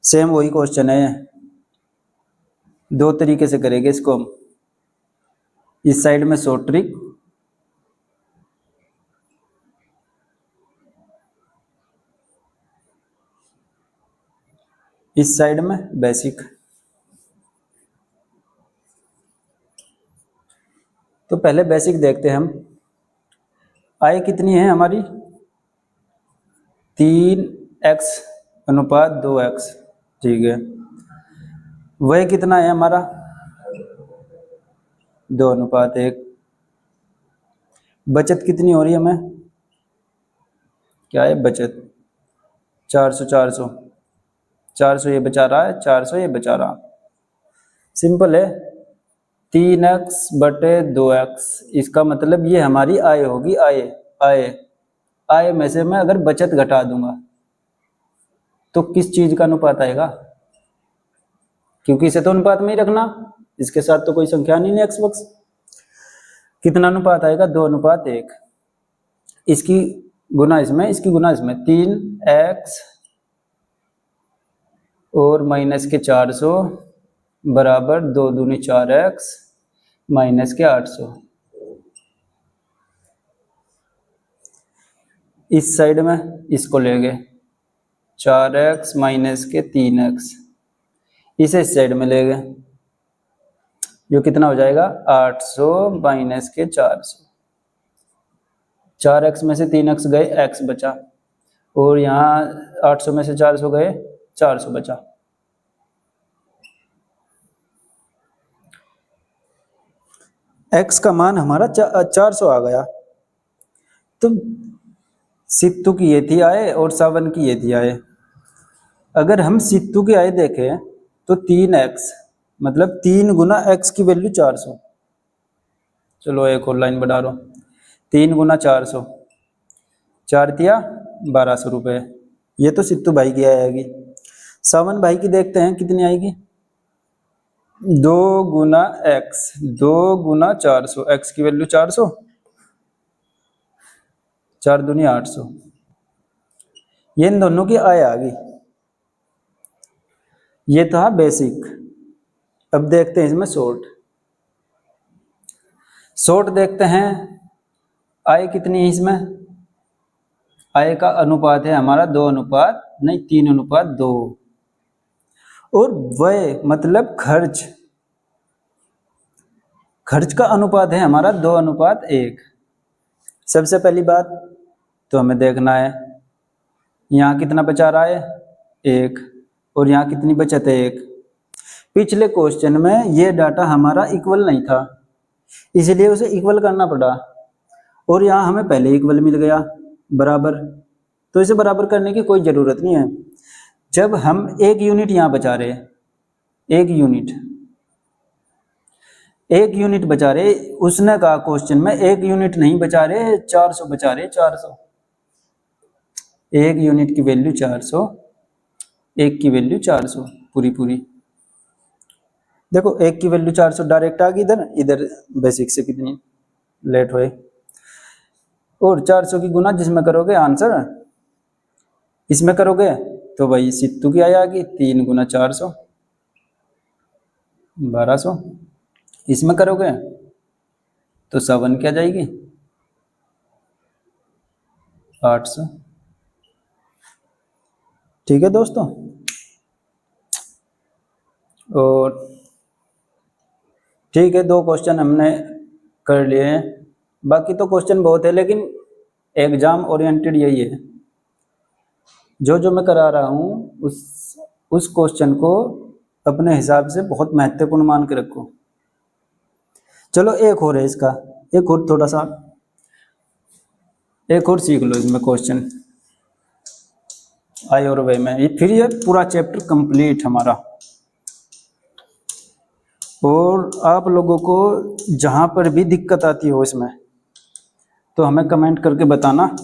सेम वही क्वेश्चन है, 2 तरीके से करेंगे इसको हम। इस साइड में शॉर्ट ट्रिक, इस साइड में बेसिक। तो पहले बेसिक देखते हैं हम। आय कितनी है हमारी 3:2x, ठीक है। वह कितना है हमारा 2:1। बचत कितनी हो रही है हमें, क्या है बचत 400 ये बचा रहा है, 400 ये बचा रहा। सिंपल है, 3x/2x। इसका मतलब ये हमारी आय होगी। आय में से मैं अगर बचत घटा दूंगा तो किस चीज का अनुपात आएगा, क्योंकि इसे तो अनुपात में ही रखना, इसके साथ तो कोई संख्या नहीं है x वक्स। कितना अनुपात आएगा 2:1। इसकी गुना इसमें, इसकी गुना इसमें। 3x और माइनस के 400 बराबर 2 दूनी 4x माइनस के 800। इस साइड में इसको ले गए 4x माइनस के 3x, इसे इस साइड में ले गए, जो कितना हो जाएगा 800 माइनस के 400। 4x में से 3x गए, x बचा, और यहाँ 800 में से 400 गए, 400 बचा। x का मान हमारा 400 आ गया। तो सित्तू की ये थी आय और सावन की ये थी आय। अगर हम सित्तू की आय देखें तो 3x मतलब 3 गुना x की वैल्यू 400। चलो एक और लाइन बढ़ा रहा हूँ। 3 गुना 400, 4 तिया 1200 रुपये। ये तो सित्तू भाई की आएगी। सावन भाई की देखते हैं कितनी आएगी। 2 गुना x, 2 गुना 400, x की वैल्यू 400, 4 दूनी 800, ये इन दोनों की आय आ गई। ये था बेसिक। अब देखते हैं इसमें शॉर्ट देखते हैं। आय कितनी है इसमें? आय का अनुपात है हमारा 3:2, और व्यय मतलब खर्च का अनुपात है हमारा 2:1। सबसे पहली बात तो हमें देखना है यहाँ कितना बचा रहा है, 1, और यहाँ कितनी बचत है, 1। पिछले क्वेश्चन में ये डाटा हमारा इक्वल नहीं था, इसलिए उसे इक्वल करना पड़ा, और यहाँ हमें पहले इक्वल मिल गया, बराबर। तो इसे बराबर करने की कोई ज़रूरत नहीं है। जब हम 1 यूनिट यहाँ बचा रहे हैं, 1 यूनिट बचा रहे, उसने कहा क्वेश्चन में 1 यूनिट नहीं बचा रहे, 400 बचा रहे, 400। 1 यूनिट की वैल्यू 400, 1 की वैल्यू 400 पूरी। देखो 1 की वैल्यू 400 डायरेक्ट आ गई, इधर बेसिक से कितनी लेट हुए, और 400 की गुना जिसमें करोगे आंसर इसमें करोगे तो भाई सित्तू की आ गई, 3 गुना 400, 1200। इसमें करोगे तो 7 क्या जाएगी, 800। ठीक है दोस्तों, और ठीक है, 2 क्वेश्चन हमने कर लिए हैं। बाकी तो क्वेश्चन बहुत है, लेकिन एग्जाम ओरिएंटेड यही है। जो मैं करा रहा हूँ उस क्वेश्चन को अपने हिसाब से बहुत महत्वपूर्ण मान के रखो। चलो एक और है इसका, एक और थोड़ा सा एक और सीख लो इसमें क्वेश्चन आय और व्यय में, फिर ये पूरा चैप्टर कंप्लीट हमारा। और आप लोगों को जहाँ पर भी दिक्कत आती हो इसमें तो हमें कमेंट करके बताना,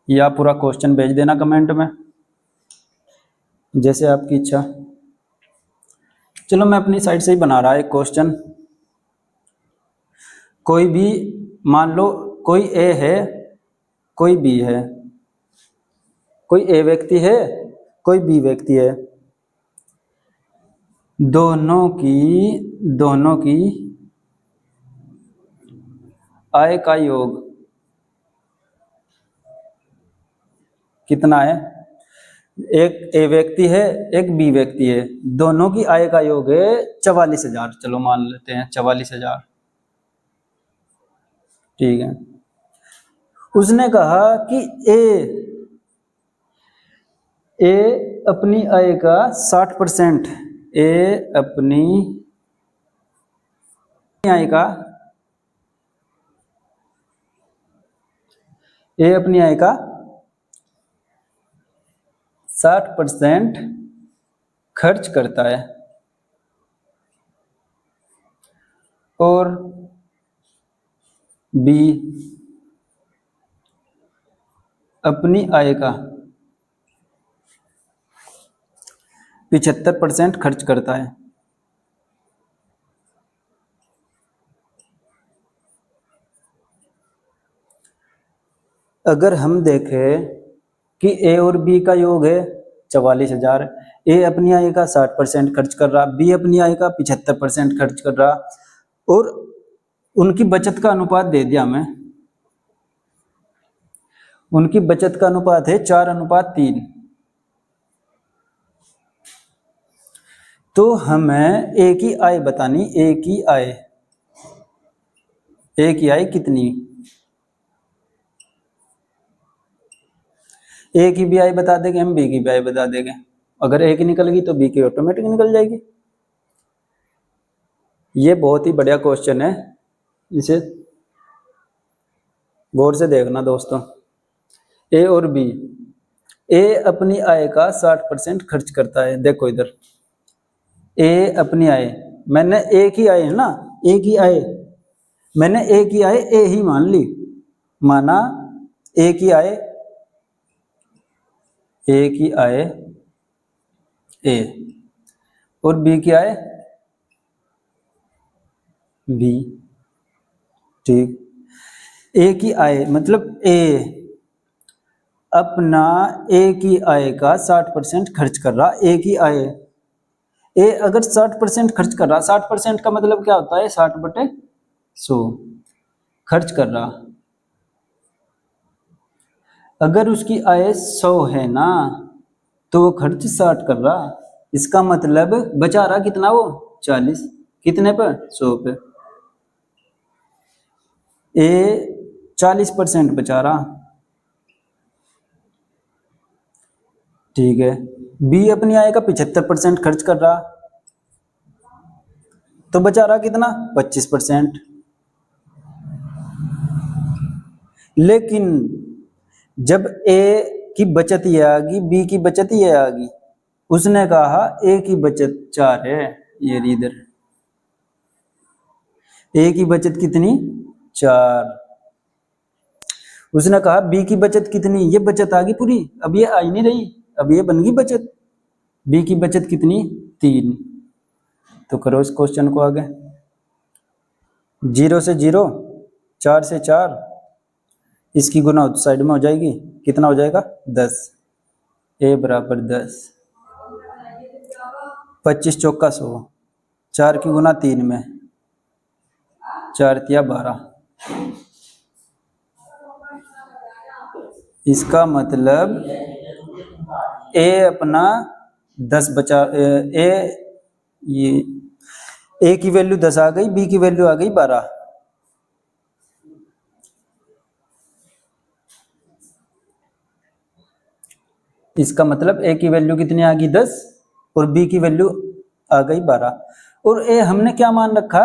या पूरा क्वेश्चन भेज देना कमेंट में, जैसे आपकी इच्छा। चलो मैं अपनी साइड से ही बना रहा है एक क्वेश्चन। कोई भी, मान लो कोई ए है, कोई बी है, कोई ए व्यक्ति है, कोई बी व्यक्ति है, दोनों की आय का योग कितना है? एक ए व्यक्ति है, एक बी व्यक्ति है, दोनों की आय का योग है 44,000। चलो मान लेते हैं 44,000, ठीक है। उसने कहा कि ए अपनी आय का 60%, ए अपनी आय का 60% खर्च करता है, और बी अपनी आय का 75% खर्च करता है। अगर हम देखें कि ए और बी का योग है 44,000, ए अपनी आय का 60% खर्च कर रहा, बी अपनी आय का 75% खर्च कर रहा, और उनकी बचत का अनुपात दे दिया हमें। उनकी बचत का अनुपात है 4:3। तो हमें ए की आय बतानी, ए की आय कितनी? ए की भी आय बता देंगे हम, बी की भी आय बता देंगे। अगर ए की निकल गई तो बी की ऑटोमेटिक निकल जाएगी। ये बहुत ही बढ़िया क्वेश्चन है, इसे गौर से देखना दोस्तों। ए और बी, ए अपनी आय का 60% खर्च करता है। देखो इधर ए अपनी आय, मैंने ए की आय है ना, ए की आय मैंने ए की आय ए ही मान ली, माना ए की आय ए, और बी क्या है बी। ठीक, ए की आय मतलब ए अपना ए की आय का 60% खर्च कर रहा। ए की आय, ए अगर 60% खर्च कर रहा, 60% का मतलब क्या होता है 60/100 खर्च कर रहा। अगर उसकी आय 100 है ना तो वो खर्च 60 कर रहा। इसका मतलब बचा रहा कितना वो 40। कितने पर 100 पे। ए 40% बचा रहा। ठीक है, बी अपनी आय का 75% खर्च कर रहा तो बचा रहा कितना 25%। लेकिन जब ए की बचत ये आ गई, बी की बचत ये आ गई, उसने कहा ए की बचत 4 है, ये इधर ए की बचत कितनी 4। उसने कहा बी की बचत कितनी, ये बचत आ गई पूरी, अब ये आई नहीं रही, अब ये बन गई बचत। बी की बचत कितनी 3। तो करो इस क्वेश्चन को आगे। 0 से 0, 4 से 4, इसकी गुना उस साइड में हो जाएगी, कितना हो जाएगा 10। ए बराबर 10, 25 चौका 100, 4 की गुना 3 में, 4 तिया 12। इसका मतलब ए अपना 10 बचा, ये ए की वैल्यू 10 आ गई, बी की वैल्यू आ गई 12। इसका मतलब ए की वैल्यू कितनी आ गई 10 और बी की वैल्यू आ गई 12। और ए हमने क्या मान रखा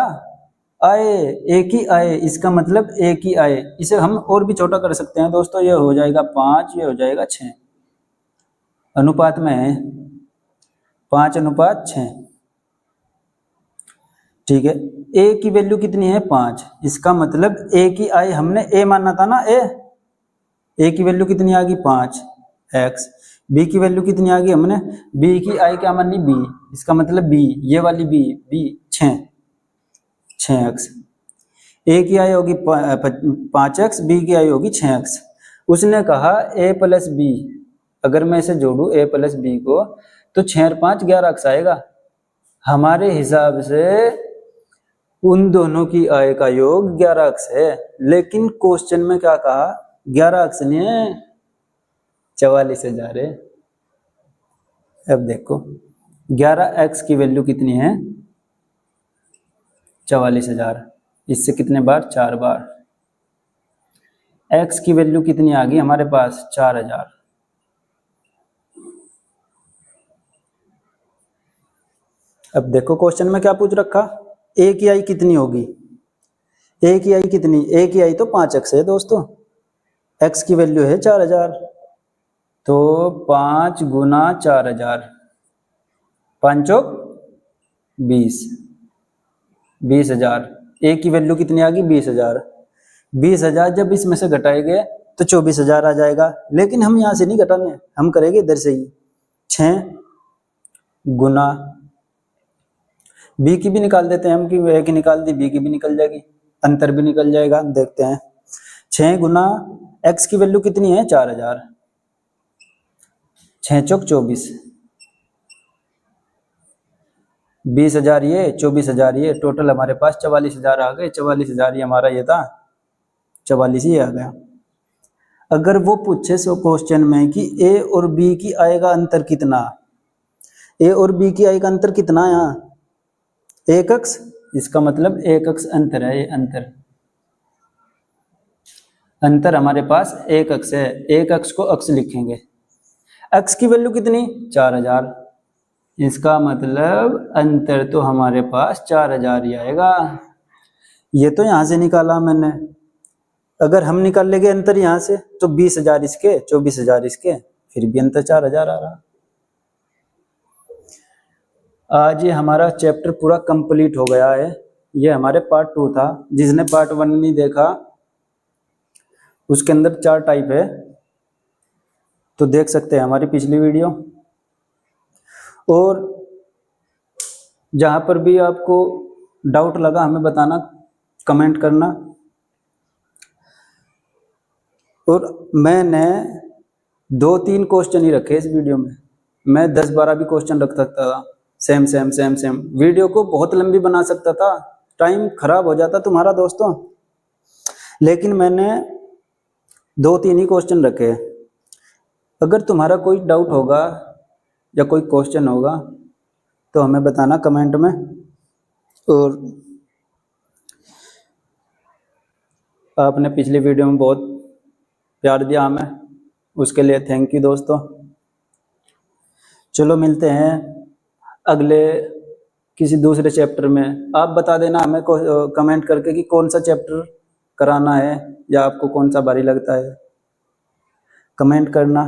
आए, ए की आए, इसका मतलब ए की आए। इसे हम और भी छोटा कर सकते हैं दोस्तों, ये हो जाएगा 5, ये हो जाएगा 6, अनुपात में है 5:6। ठीक है, ए की वैल्यू कितनी है 5, इसका मतलब ए की आय हमने ए माना था ना, ए की वैल्यू कितनी आ गई 5 एक्स। बी की वैल्यू कितनी आ गई हमने, बी की आय क्या मानी बी, इसका मतलब बी, ये वाली बी, बी 6 एक्स। ए की आय होगी 5x, बी की आय होगी 6x। उसने कहा a प्लस बी, अगर मैं इसे जोड़ू a प्लस बी को तो 6 और 5 11x आएगा। हमारे हिसाब से उन दोनों की आय का योग 11x है, लेकिन क्वेश्चन में क्या कहा 11x नहीं है 44,000 है। अब देखो 11x की वैल्यू कितनी है 44,000, इससे कितने बार 4 बार। x की वैल्यू कितनी आ गई हमारे पास 4,000। अब देखो क्वेश्चन में क्या पूछ रखा, a की आई कितनी होगी, a की आई कितनी, a की आई तो 5x है दोस्तों, x की वैल्यू है 4,000, तो 5 गुना 4,000, 5 चौक 20, 20,000। a की वैल्यू कितनी आ गई 20,000। 20,000 जब इसमें से घटाएंगे तो 24,000 आ जाएगा, लेकिन हम यहाँ से नहीं घटाने, हम करेंगे इधर से ही 6 गुना, बी की भी निकाल देते हैं हम, कि ए की निकाल दी बी की भी निकल जाएगी, अंतर भी निकल जाएगा। देखते हैं 6 गुना एक्स की वैल्यू कितनी है 4,000, 6 चौक 24, 20,000 ये 24,000 ये, टोटल हमारे पास 44,000 आ गए। 44,000 ही हमारा ये था, 44 ही आ गया। अगर वो पूछे सो क्वेश्चन में कि ए और बी की आय का अंतर कितना, ए और बी की आय का अंतर कितना है यहाँ 1x, इसका मतलब 1x अंतर है, ये अंतर हमारे पास 1x है, 1x को x लिखेंगे। x की वैल्यू कितनी 4,000, इसका मतलब अंतर तो हमारे पास 4,000 ही आएगा। ये तो यहां से निकाला मैंने, अगर हम निकाल लेंगे अंतर यहां से तो 20,000 इसके 24,000 इसके, फिर भी अंतर 4,000 आ रहा। आज ये हमारा चैप्टर पूरा कंप्लीट हो गया है। ये हमारे पार्ट 2 था, जिसने पार्ट 1 नहीं देखा उसके अंदर 4 टाइप है, तो देख सकते हैं हमारी पिछली वीडियो। और जहाँ पर भी आपको डाउट लगा हमें बताना, कमेंट करना। और मैंने 2-3 क्वेश्चन ही रखे इस वीडियो में, मैं 10-12 भी क्वेश्चन रख सकता था, same same same same, video को बहुत लंबी बना सकता था, टाइम खराब हो जाता तुम्हारा दोस्तों। लेकिन मैंने 2-3 ही क्वेश्चन रखे। अगर तुम्हारा कोई डाउट होगा या कोई क्वेश्चन होगा तो हमें बताना कमेंट में। और आपने पिछली वीडियो में बहुत प्यार दिया हमें, उसके लिए थैंक यू दोस्तों। चलो मिलते हैं अगले किसी दूसरे चैप्टर में। आप बता देना हमें कमेंट करके कि कौन सा चैप्टर कराना है या आपको कौन सा भारी लगता है, कमेंट करना।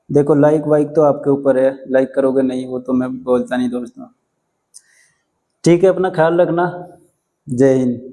देखो लाइक वाइक तो आपके ऊपर है, लाइक करोगे नहीं वो तो मैं बोलता नहीं दोस्तों। ठीक है, अपना ख्याल रखना। जय हिंद।